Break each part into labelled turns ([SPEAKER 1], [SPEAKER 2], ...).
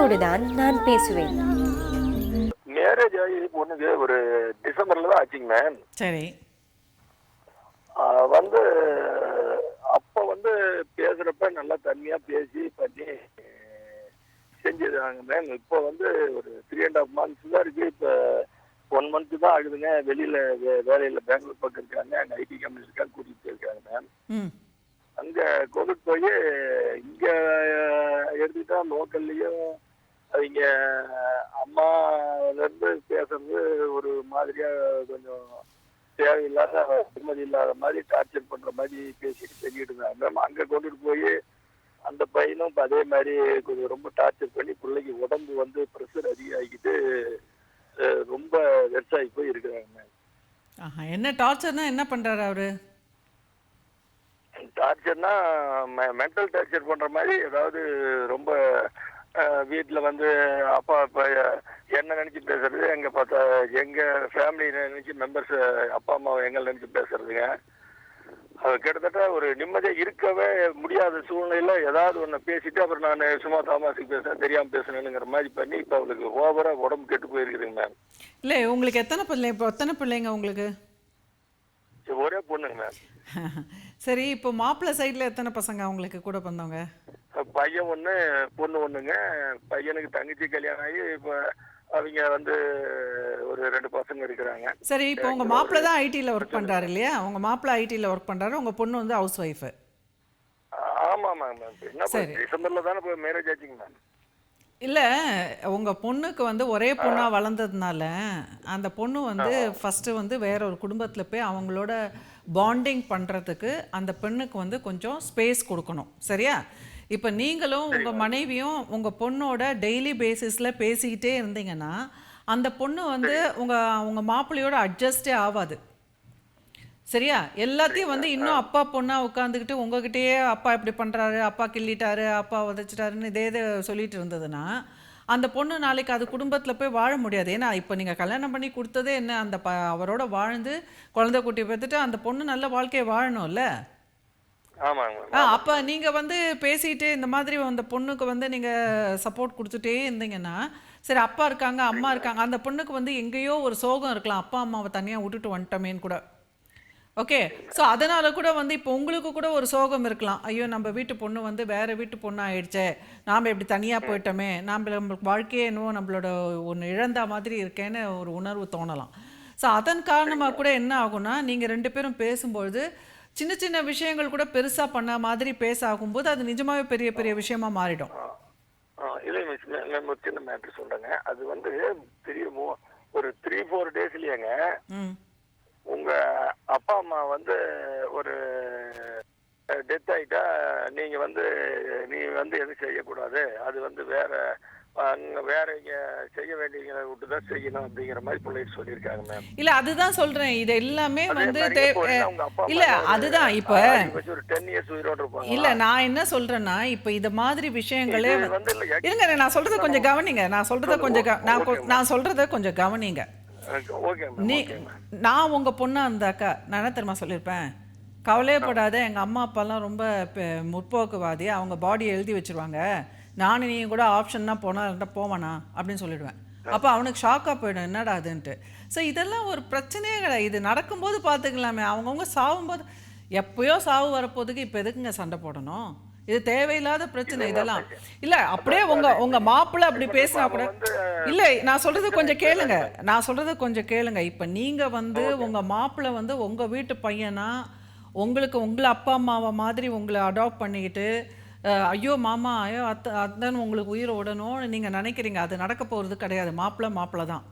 [SPEAKER 1] உங்களோடு தான் நான் பேசுவேன்.
[SPEAKER 2] மேரேஜ் ஆகி பொண்ணுக்கு ஒரு டிசம்பர்ல தான் ஆச்சுங்க மேம்.
[SPEAKER 3] சரி.
[SPEAKER 2] வந்து அப்ப வந்து பேசுறப்ப நல்லா தன்மையா பேசி பண்ணி செஞ்சிருக்காங்க மேம். இப்போ வந்து ஒரு 3.5 months தான் இருக்கு. இப்போ 1 month தான் ஆகுதுங்க. வெளியில வேலையில பெங்களூர் பக்கம் இருக்காங்க. அங்க ஐடி கம்பெனி இருக்காங்க, கூட்டிட்டு போயிருக்காங்க மேம். அங்க கோவிட் போய் இங்க எடுத்துக்கிட்டா லோக்கல்லையும் அவங்க அம்மால இருந்து பேசுறது ஒரு மாதிரியா கொஞ்சம் தேவையில்லாத நிம்மதி இல்லாத மாதிரி டார்ச்சர் பண்ற மாதிரி பேசிட்டு செஞ்சுட்டு இருந்தாங்க. அங்க கொண்டுட்டு போய் அந்த பையனும் இப்போ அதே மாதிரி கொஞ்சம் ரொம்ப டார்ச்சர் பண்ணி பிள்ளைக்கு உடம்பு வந்து ப்ரெஷர் அதிகமாகிக்கிட்டு ரொம்ப வெர்ஸாகி போய் இருக்கிறாங்க மேம்.
[SPEAKER 3] என்ன டார்ச்சர்னா என்ன பண்றாரு அவரு?
[SPEAKER 2] டார்ச்சர்னா மென்டல் டார்ச்சர் பண்ற மாதிரி ஏதாவது ரொம்ப வீட்டில் வந்து அப்பா அப்பா என்ன நினச்சி பேசுறது, எங்க பார்த்தா எங்க ஃபேமிலி நினச்சி மெம்பர்ஸ் அப்பா அம்மாவை எங்களை நினச்சி பேசுறதுங்க. கிட்டத்தட்ட ஒரு நிம்மதியாக இருக்கவே முடியாத சூழ்நிலையில ஏதாவது ஒன்று பேசிட்டு அப்புறம் நான் சும்மா தாமாசுக்கு பேசுறேன், தெரியாமல் பேசணுங்கிற மாதிரி பண்ணி இப்போ அவளுக்கு ஓவரா உடம்பு கெட்டு போயிருக்குதுங்க மேம்.
[SPEAKER 3] இல்லை, உங்களுக்கு எத்தனை பிள்ளைங்க உங்களுக்கு?
[SPEAKER 2] ஒரே பொண்ணுங்க மேம்.
[SPEAKER 3] சரி, இப்போ மாப்பிள்ளை சைடில் எத்தனை பசங்க உங்களுக்கு கூட பிறந்தவங்க?
[SPEAKER 2] பையன் ஒன்று பொண்ணு ஒன்றுங்க. பையனுக்கு தங்கச்சி கல்யாணம் ஆகி இப்போ அவங்க வந்து ஒரு 2 பசங்க இருக்கிறாங்க.
[SPEAKER 3] சரி, இப்போ உங்கள் மாப்பிள்ளை தான் ஐடியில் ஒர்க் பண்ணுறாரு இல்லையா? உங்கள் மாப்பிள்ளை ஐடியில் ஒர்க் பண்ணுறாரு, உங்கள் பொண்ணு வந்து ஹவுஸ் ஒய்ஃபு.
[SPEAKER 2] ஆமாம் மேம். என்ன டிசம்பரில் தானே இப்போ மேரேஜ் ஆச்சுங்க மேம்.
[SPEAKER 3] இல்லை, உங்கள் பொண்ணுக்கு வந்து ஒரே பொண்ணாக வளர்ந்ததுனால அந்த பொண்ணு வந்து ஃபஸ்ட்டு வந்து வேற ஒரு குடும்பத்தில் போய் அவங்களோட பாண்டிங் பண்ணுறதுக்கு அந்த பெண்ணுக்கு வந்து கொஞ்சம் ஸ்பேஸ் கொடுக்கணும். சரியா? இப்போ நீங்களும் உங்கள் மனைவியும் உங்கள் பொண்ணோட டெய்லி பேசிஸில் பேசிக்கிட்டே இருந்தீங்கன்னா அந்த பொண்ணு வந்து உங்கள் மாப்பிள்ளையோட அட்ஜஸ்டே ஆகாது. சரியா? எல்லாத்தையும் வந்து இன்னும் அப்பா பொண்ணா உட்காந்துக்கிட்டு உங்ககிட்டயே அப்பா இப்படி பண்ணுறாரு, அப்பா கிள்ளிட்டாரு, அப்பா உதச்சிட்டாருன்னு இதே சொல்லிட்டு இருந்ததுன்னா அந்த பொண்ணு நாளைக்கு அது குடும்பத்தில் போய் வாழ முடியாது. ஏன்னா இப்போ நீங்கள் கல்யாணம் பண்ணி கொடுத்ததே என்ன, அந்த அவரோட வாழ்ந்து குழந்தை குட்டி பார்த்துட்டு அந்த பொண்ணு நல்ல வாழ்க்கையை வாழணும்ல. அப்போ நீங்கள் வந்து பேசிட்டு இந்த மாதிரி அந்த பொண்ணுக்கு வந்து நீங்கள் சப்போர்ட் கொடுத்துட்டே இருந்தீங்கன்னா சரி அப்பா இருக்காங்க அம்மா இருக்காங்க, அந்த பொண்ணுக்கு வந்து எங்கேயோ ஒரு சோகம் இருக்கலாம், அப்பா அம்மாவை தனியாக விட்டுட்டு வந்துட்டோமேன்னு கூட. ஓகே, ஸோ அதனால் கூட வந்து இப்போ உங்களுக்கு கூட ஒரு சோகம் இருக்கலாம், ஐயோ நம்ம வீட்டு பொண்ணு வந்து வேறு வீட்டு பொண்ணு ஆயிடுச்சே, நாம் இப்படி தனியாக போயிட்டோமே, நம்மளுக்கு வாழ்க்கையே என்னவோ நம்மளோட ஒன்று இழந்த மாதிரி இருக்கேன்னு ஒரு உணர்வு தோணலாம். ஸோ அதன் காரணமாக கூட என்ன ஆகும்னா நீங்கள் 2 பேரும் பேசும்பொழுது சின்ன சின்ன விஷயங்கள் கூட பெருசாக பண்ண மாதிரி பேச ஆகும்போது அது நிஜமாவே பெரிய பெரிய விஷயமா மாறிடும்.
[SPEAKER 2] இல்லை மிஸ், நான் ஒரு சின்ன மேட்ரு சொல்கிறேங்க. அது வந்து பெரிய ஒரு 3-4 டேஸ்லையேங்க உங்க அப்பா அம்மா வந்து ஒரு டெத் ஆயிட்டா நீங்க வந்து எதுவும் செய்யக்கூடாது, அது வந்து வேற இங்க செய்ய வேண்டிய விட்டு தான் செய்யணும் அப்படிங்கிற மாதிரி பிள்ளைட்டு சொல்லியிருக்காங்க மேம்.
[SPEAKER 3] இல்ல அதுதான் சொல்றேன், இது எல்லாமே வந்து இல்ல அதுதான் இப்ப
[SPEAKER 2] ஒரு 10 years உயிரோடு இருப்பாங்க.
[SPEAKER 3] இல்ல நான் என்ன சொல்றேன்னா இப்ப இது மாதிரி விஷயங்களே இருங்க, நான் சொல்றதை கொஞ்சம் கவனிங்க, நான் சொல்றதை கொஞ்சம் கவனிங்க. நான் உங்க பொண்ணா இருந்தாக்கா நான் என்ன தெரியுமா சொல்லியிருப்பேன், கவலையப்படாத, எங்கள் அம்மா அப்பாலாம் ரொம்ப முற்போக்குவாதி, அவங்க பாடியை எழுதி வச்சுருவாங்க, நானும் நீங்கள் கூட ஆப்ஷன்னா போனால் போவானா அப்படின்னு சொல்லிடுவேன். அப்போ அவனுக்கு ஷாக்காக போயிடும், என்னடா அதுன்ட்டு. ஸோ இதெல்லாம் ஒரு பிரச்சனையே கிடையாது, இது நடக்கும்போது பார்த்துக்கலாமே. அவங்கவுங்க சாகும்போது எப்போயோ சாவு வரப்போதுக்கு இப்போ எதுக்குங்க சண்டை போடணும், இது தேவையில்லாத பிரச்சனை இதெல்லாம். இல்லை அப்படியே உங்கள் மாப்பிள்ளை அப்படி பேசினா கூட இல்லை, நான் சொல்கிறது கொஞ்சம் கேளுங்க. இப்போ நீங்கள் வந்து உங்கள் மாப்பிள்ளை வந்து உங்கள் வீட்டு பையனா உங்களை அப்பா அம்மாவை மாதிரி உங்களை அடாப்ட் பண்ணிக்கிட்டு ஐயோ மாமா ஐயோ அத்தான் உங்களுக்கு உயிரை விடணும்னு நீங்கள் நினைக்கிறீங்க, அது நடக்க போகிறது கிடையாது. மாப்பிள்ளை தான்.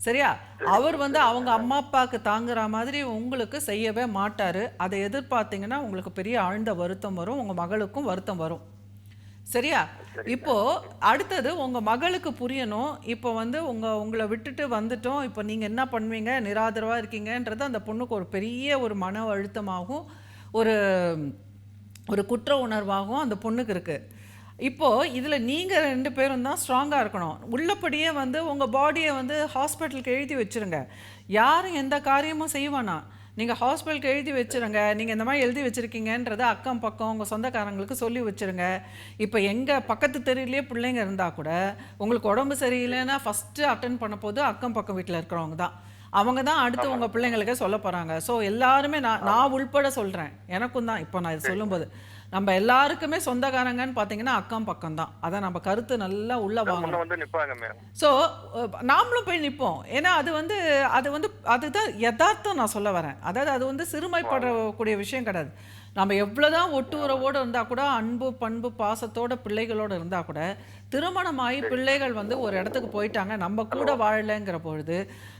[SPEAKER 3] சரியா? அவர் வந்து அவங்க அம்மா அப்பாவுக்கு தாங்குற மாதிரி உங்களுக்கு செய்யவே மாட்டார். அதை எதிர்பார்த்தீங்கன்னா உங்களுக்கு பெரிய ஆழ்ந்த வருத்தம் வரும், உங்கள் மகளுக்கும் வருத்தம் வரும். சரியா? இப்போ அடுத்தது உங்கள் மகளுக்கு புரியணும், இப்போ வந்து உங்களை விட்டுட்டு வந்துட்டோம், இப்போ நீங்கள் என்ன பண்ணுவீங்க, நிராதரவாக இருக்கீங்கன்றது அந்த பொண்ணுக்கு ஒரு பெரிய ஒரு மன அழுத்தமாகவும் ஒரு குற்ற உணர்வாகவும் அந்த பொண்ணுக்கு இருக்குது. இப்போது இதில் நீங்கள் 2 பேரும் தான் ஸ்ட்ராங்காக இருக்கணும். உள்ளபடியே வந்து உங்கள் பாடியை வந்து ஹாஸ்பிட்டலுக்கு எழுதி வச்சுருங்க, யாரும் எந்த காரியமும் செய்வானா. நீங்கள் ஹாஸ்பிட்டலுக்கு எழுதி வச்சுருங்க. நீங்கள் இந்த மாதிரி எழுதி வச்சுருக்கீங்கன்றத அக்கம் பக்கம் உங்கள் சொந்தக்காரங்களுக்கு சொல்லி வச்சுருங்க. இப்போ எங்கள் பக்கத்து தெருவிலே பிள்ளைங்க இருந்தால் கூட உங்களுக்கு உடம்பு சரியில்லைன்னா ஃபஸ்ட்டு அட்டென்ட் பண்ண போது அக்கம் பக்கம் வீட்டில் இருக்கிறவங்க தான். அவங்க தான் அடுத்து உங்கள் பிள்ளைங்களுக்கே சொல்ல போகிறாங்க. ஸோ எல்லாருமே நான் உள்பட சொல்கிறேன், எனக்கும் தான். இப்போ நான் இது சொல்லும்போது நம்ம எல்லாருக்குமே சொந்தக்காரங்கன்னு பார்த்தீங்கன்னா அக்கம் பக்கம் தான். அதை நம்ம கருத்து நல்லா உள்ள வாங்கணும். ஸோ நாமளும் போய் நிற்போம். ஏன்னா அதுதான் யதார்த்தம் நான் சொல்ல வரேன். அதாவது அது வந்து சிறுமைப்படக்கூடிய விஷயம் கிடையாது. நம்ம எவ்வளோதான் ஒட்டு உறவோடு இருந்தால் கூட, அன்பு பண்பு பாசத்தோட பிள்ளைகளோடு இருந்தால் கூட, திருமணமாகி பிள்ளைகள் வந்து ஒரு இடத்துக்கு போயிட்டாங்க, நம்ம கூட வாழலைங்கிற பொழுது,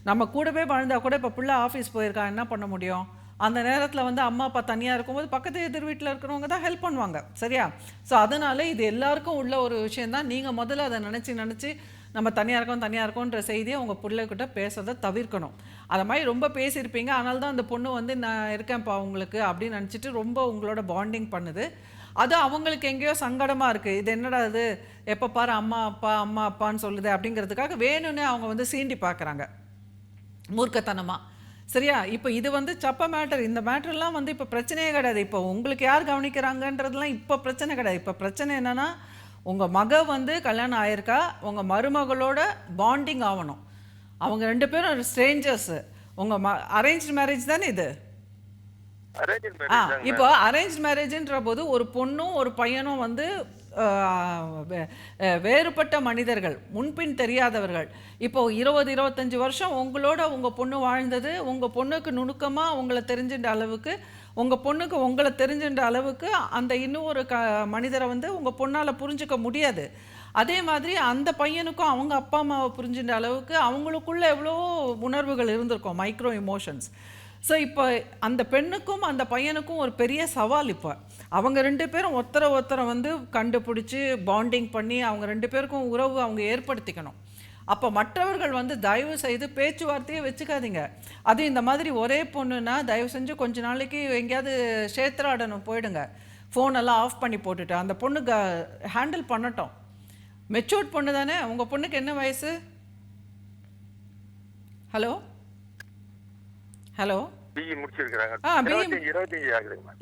[SPEAKER 3] நம்ம கூடவே வாழ்ந்தால் கூட, இப்போ பிள்ளை ஆஃபீஸ் போயிருக்கான், என்ன பண்ண முடியும்? அந்த நேரத்தில் வந்து அம்மா அப்பா தனியாக இருக்கும்போது பக்கத்து எதிர் வீட்டில் இருக்கிறவங்க தான் ஹெல்ப் பண்ணுவாங்க, சரியா? ஸோ அதனால இது எல்லாருக்கும் உள்ள ஒரு விஷயந்தான். நீங்கள் முதல்ல அதை நினச்சி நம்ம தனியாக இருக்கோன்ற செய்தியை உங்கள் பிள்ளைகிட்ட பேசுறதை தவிர்க்கணும். அதை மாதிரி ரொம்ப பேசியிருப்பீங்க, அதனால தான் அந்த பொண்ணு வந்து நான் இருக்கேன்ப்பா உங்களுக்கு அப்படின்னு நினச்சிட்டு ரொம்ப உங்களோட பாண்டிங் பண்ணுது. அது அவங்களுக்கு எங்கேயோ சங்கடமாக இருக்குது. இது என்னடா இது, எப்போ பாரு அம்மா அப்பான்னு சொல்லுது அப்படிங்கிறதுக்காக வேணும்னு அவங்க வந்து சீண்டி பார்க்குறாங்க மூர்க்கத்தனமாக, சரியா? இப்போ இது வந்து சப்ப மேட்டர். இந்த மேட்டர்லாம் வந்து இப்போ பிரச்சனையே கிடையாது. இப்போ உங்களுக்கு யார் கவனிக்கிறாங்கன்றதுலாம் இப்போ பிரச்சனை கிடையாது. இப்போ பிரச்சனை என்னென்னா, உங்கள் மக வந்து கல்யாணம் ஆயிருக்கா, உங்கள் மருமகளோட பாண்டிங் ஆகணும். அவங்க 2 பேரும் ஒரு ஸ்ட்ரேஞ்சர்ஸு. உங்கள் அரேஞ்ச் மேரேஜ் தானே இது? இப்போ அரேஞ்ச் மேரேஜ்ன்ற போது ஒரு பொண்ணும் ஒரு பையனும் வந்து வேறுபட்ட மனிதர்கள், முன்பின் தெரியாதவர்கள். இப்போ 20-25 வருஷம் உங்களோட உங்கள் பொண்ணு வாழ்ந்தது, உங்கள் பொண்ணுக்கு நுணுக்கமாக உங்களை தெரிஞ்சின்ற அளவுக்கு, உங்கள் பொண்ணுக்கு உங்களை தெரிஞ்சின்ற அளவுக்கு அந்த இன்னும் ஒரு மனிதரை வந்து உங்கள் பொண்ணால் புரிஞ்சிக்க முடியாது. அதே மாதிரி அந்த பையனுக்கும் அவங்க அப்பா அம்மாவை புரிஞ்சின்ற அளவுக்கு அவங்களுக்குள்ள எவ்வளோ உணர்வுகள் இருந்திருக்கும், மைக்ரோ இமோஷன்ஸ். ஸோ இப்போ அந்த பெண்ணுக்கும் அந்த பையனுக்கும் ஒரு பெரிய சவால். இப்போ அவங்க 2 பேரும் ஒருத்தரை வந்து கண்டுபிடிச்சி பாண்டிங் பண்ணி அவங்க 2 பேருக்கும் உறவு அவங்க ஏற்படுத்திக்கணும். அப்போ மற்றவர்கள் வந்து தயவு செய்து பேச்சுவார்த்தையே வச்சுக்காதீங்க. அது இந்த மாதிரி ஒரே பொண்ணுன்னா தயவு செஞ்சு கொஞ்ச நாளைக்கு எங்கேயாவது க்ஷேத்ராடனம் போயிடுங்க, ஃபோனெல்லாம் ஆஃப் பண்ணி போட்டுட்டு அந்த பொண்ணு ஹேண்டில் பண்ணட்டும். மெச்சூர்ட் பொண்ணு தானே. உங்கள் பொண்ணுக்கு என்ன வயசு? ஹலோ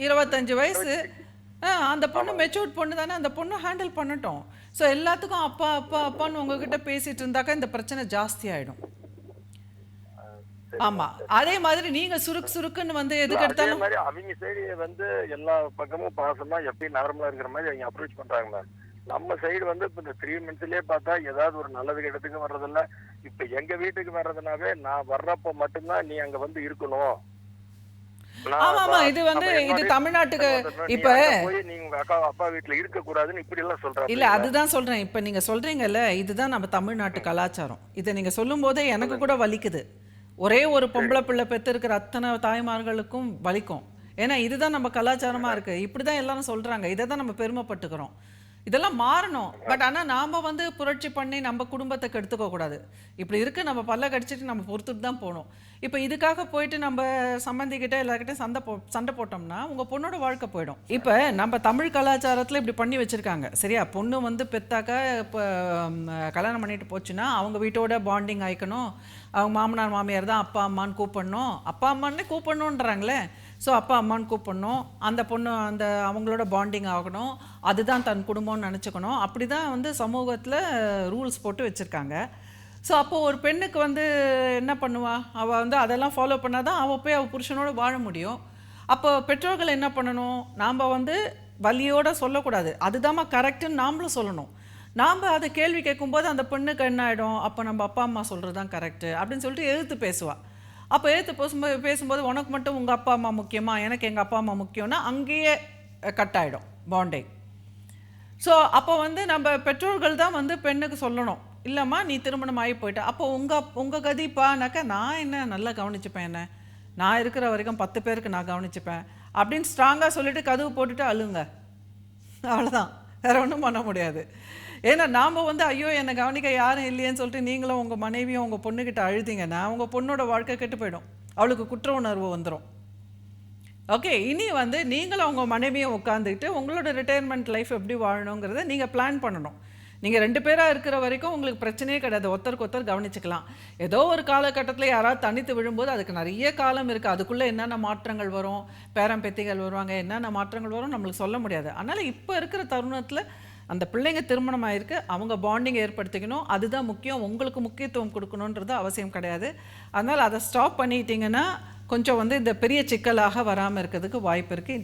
[SPEAKER 3] 25 வயசு. அந்த பொண்ணு மெச்சூர்ட் பொண்ணு தானே, அந்த பொண்ணு ஹேண்டில் பண்ணட்டும். ஸோ எல்லாத்துக்கும் அப்பான்னு உங்ககிட்ட பேசிட்டு இருந்தாக்கா இந்த பிரச்சனை ஜாஸ்தி ஆகிடும். ஆமா, அதே மாதிரி நீங்க சுருக்குன்னு வந்து எதுக்கு எடுத்தாலும்
[SPEAKER 2] அவங்க சைடு வந்து எல்லா பக்கமும் பாசமா எப்பயும் நார்மலா இருக்கிற மாதிரி அவங்க அப்ரோச் பண்றாங்க மேம். நம்ம சைடு வந்து இப்ப இந்த 3 மந்த்ஸ்லயே பார்த்தா ஏதாவது ஒரு நல்லது இடத்துக்கு வர்றதில்ல. இப்ப எங்க வீட்டுக்கு வர்றதுனாவே நான் வர்றப்ப மட்டும்தான் நீ அங்க வந்து இருக்கணும்.
[SPEAKER 3] ஆமா, இது வந்து இது தமிழ்நாட்டுக்கு இப்ப
[SPEAKER 2] நீங்க உங்க அக்கா அப்பா வீட்டுல இருக்க கூடாதுன்னு இப்படி எல்லாம் சொல்றாங்க.
[SPEAKER 3] இல்ல, அதுதான் சொல்றேன். இப்ப நீங்க சொல்றீங்கல்ல, இதுதான் நம்ம தமிழ்நாட்டு கலாச்சாரம். இதை நீங்க சொல்லும் போதே எனக்கு கூட வலிக்குது. ஒரே ஒரு பொம்பளை பிள்ளை பெற்று இருக்கிற அத்தனை தாய்மார்களுக்கும் வலிக்கும். ஏன்னா இதுதான் நம்ம கலாச்சாரமா இருக்கு. இப்படிதான் எல்லாரும் சொல்றாங்க. இதை தான் நம்ம பெருமைப்பட்டுக்கிறோம். இதெல்லாம் மாறணும். பட் ஆனால் நாம் வந்து புரட்சி பண்ணி நம்ம குடும்பத்தை கெடுத்துக்க கூடாது. இப்படி இருக்கு, நம்ம பல்ல கடிச்சிட்டு நம்ம பொறுத்துட்டு தான் போகணும். இப்போ இதுக்காக போயிட்டு நம்ம சம்பந்திக்கிட்ட எல்லாருக்கிட்டையும் சண்டை போட்டோம்னா உங்கள் பொண்ணோட வாழ்க்கை போயிடும். இப்போ நம்ம தமிழ் கலாச்சாரத்தில் இப்படி பண்ணி வச்சுருக்காங்க, சரியா? பொண்ணு வந்து பெத்தாக்கா இப்போ கல்யாணம் பண்ணிட்டு போச்சுன்னா அவங்க வீட்டோட பாண்டிங் ஆயிக்கணும். அவங்க மாமனார் மாமியார் தான் அப்பா அம்மான்னு கூப்பிடணும். அப்பா அம்மானே கூப்பிடணுன்றாங்களே. ஸோ அப்பா அம்மான்னு கூப்பிடணும். அந்த பொண்ணு அவங்களோட பாண்டிங் ஆகணும். அதுதான் தன் குடும்பம்னு நினச்சிக்கணும். அப்படி தான் வந்து சமூகத்தில் ரூல்ஸ் போட்டு வச்சுருக்காங்க. ஸோ அப்போது ஒரு பெண்ணுக்கு வந்து என்ன பண்ணுவா? அவள் வந்து அதெல்லாம் ஃபாலோ பண்ணால் தான் அவள் போய் அவள் புருஷனோடு வாழ முடியும். அப்போ பெற்றோர்கள் என்ன பண்ணணும்? நாம் வந்து வலியோடு சொல்லக்கூடாது, அதுதாம்மா கரெக்டுன்னு நாமளும் சொல்லணும். நாம் அதை கேள்வி கேட்கும்போது அந்த பெண்ணுக்கு என்ன ஆகிடும்? அப்போ நம்ம அப்பா அம்மா சொல்கிறது தான் கரெக்டு அப்படின்னு சொல்லிட்டு எதிர்த்து பேசுவாள். அப்போ பேசும்போது உனக்கு மட்டும் உங்கள் அப்பா அம்மா முக்கியமா, எனக்கு எங்கள் அப்பா அம்மா முக்கியம்னா அங்கேயே கட் ஆகிடும் பாண்டிங். ஸோ அப்போ வந்து நம்ம பெற்றோர்கள் தான் வந்து பெண்ணுக்கு சொல்லணும், இல்லைம்மா நீ திருமணம் ஆகி போயிட்ட, அப்போ உங்கள் கதிப்பானாக்கா நான் என்ன நல்லா கவனிச்சுப்பேன், என்ன நான் இருக்கிற வரைக்கும் 10 பேருக்கு நான் கவனிச்சுப்பேன் அப்படின்னு ஸ்ட்ராங்காக சொல்லிவிட்டு கதவு போட்டுட்டு அழுங்க. அவ்வளோதான், வேறு ஒன்றும் பண்ண முடியாது. ஏன்னா நாம் வந்து ஐயோ என்னை கவனிக்க யாரும் இல்லையேன்னு சொல்லிட்டு நீங்களும் உங்கள் மனைவியும் உங்கள் பொண்ணுக்கிட்ட அழுதிங்கன்னா உங்கள் பொண்ணோட வாழ்க்கை கெட்டு போயிடும். அவளுக்கு குற்ற உணர்வு வந்துடும். ஓகே, இனி வந்து நீங்களும் உங்கள் மனைவியும் உட்காந்துக்கிட்டு உங்களோட ரிட்டையர்மெண்ட் லைஃப் எப்படி வாழணுங்கிறத நீங்கள் பிளான் பண்ணணும். நீங்கள் 2 பேராக இருக்கிற வரைக்கும் உங்களுக்கு பிரச்சனையே கிடையாது, ஒருத்தருக்கு ஒருத்தர் கவனிச்சுக்கலாம். ஏதோ ஒரு காலகட்டத்தில் யாராவது தனித்து விழும்போது அதுக்கு நிறைய காலம் இருக்குது, அதுக்குள்ளே என்னென்ன மாற்றங்கள் வரும், பேரம்பேத்திகள் வருவாங்க, என்னென்ன மாற்றங்கள் வரும் நம்மளுக்கு சொல்ல முடியாது. அதனால் இப்போ இருக்கிற தருணத்தில் அந்த பிள்ளைங்க திருமணம் ஆயிருக்கு, அவங்க பாண்டிங் ஏற்படுத்திக்கணும், அதுதான் முக்கியம். உங்களுக்கு முக்கியத்துவம் கொடுக்கணுன்றது அவசியம் கிடையாது. அதனால் அதை ஸ்டாப் பண்ணிட்டீங்கன்னா கொஞ்சம் வந்து இந்த பெரிய சிக்கலாக வராமல் இருக்கிறதுக்கு வாய்ப்பு இருக்குது.